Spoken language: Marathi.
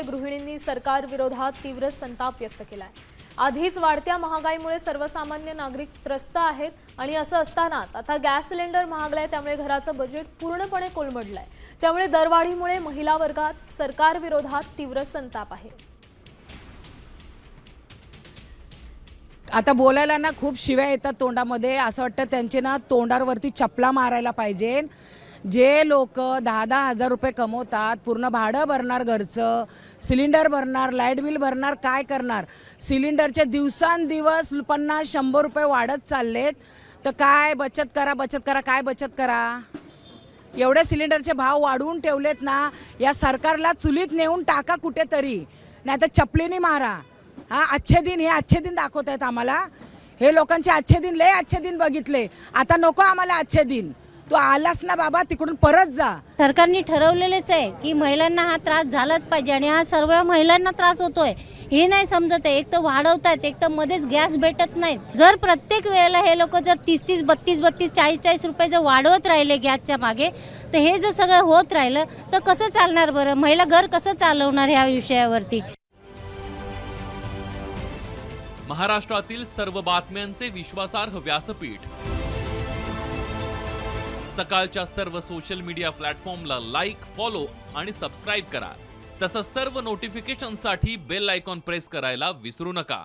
महागाईमुळे गृहिणींनी सरकार विरोधात तीव्र संताप व्यक्त केलाय। आधीच वाढत्या महागाईमुळे सर्वसामान्य नागरिक त्रस्त आहेत आणि असं असतानाच आता गॅस सिलेंडर महागलाय, त्यामुळे घराचं बजेट पूर्णपणे कोलमडलंय। त्यामुळे दरवाढीमुळे महिला वर्गात सरकार विरोधात तीव्र संताप आहे। आता बोलायला ना खूप शिव्या येतात तोंडामध्ये, असं वाटतं त्यांचे ना तोंडावरती चपला मारायला पाहिजे। जे लोक 10-10 हजार रुपये कमवतात, पूर्ण भाडं भरणार, घरचं सिलेंडर भरणार, लाईट बिल भरणार, काय करणार? सिलेंडरचे दिवसांदिवस 50-100 रुपये वाढत चाललेत, तर काय बचत करा, काय बचत करा? एवढे सिलेंडरचे भाव वाढवून ठेवलेत ना, या सरकारला चुलीत नेऊन टाका कुठेतरी, नाही तर चपलीने मारा। अच्छे दिन दाखवत आहेत आम्हाला। हे लोकांचे अच्छे दिन, लय अच्छे दिन बघितले, आता नको आम्हाला अच्छे दिन। तू आलास ना बाबा, तिकडून परत जा। सरकारने ठरवलेलेच आहे की महिलांना हा त्रास झालाच पाहिजे आणि हा सर्व महिलांना त्रास होतोय, हे नाही समजत आहे। एक तर वाढवतायत, एक तर मध्येच गॅस भेटत नाहीत। जर प्रत्येक वेळेला हे लोक जर 30-30, 32-32, 40-40 रुपये जर वाढवत राहिले गॅसच्या मागे, तर हे जर सगळं होत राहिलं तर कसं चालणार बरं? महिला घर कसं चालवणार ह्या विषयावरती? महाराष्ट्रातील सर्व बातम्यांचे विश्वासार्ह व्यासपीठ, सकाळच्या सर्व सोशल मीडिया प्लॅटफॉर्मला लाईक, फॉलो आणि सबस्क्राईब करा। तसंच सर्व नोटिफिकेशनसाठी बेल आयकॉन प्रेस करायला विसरू नका।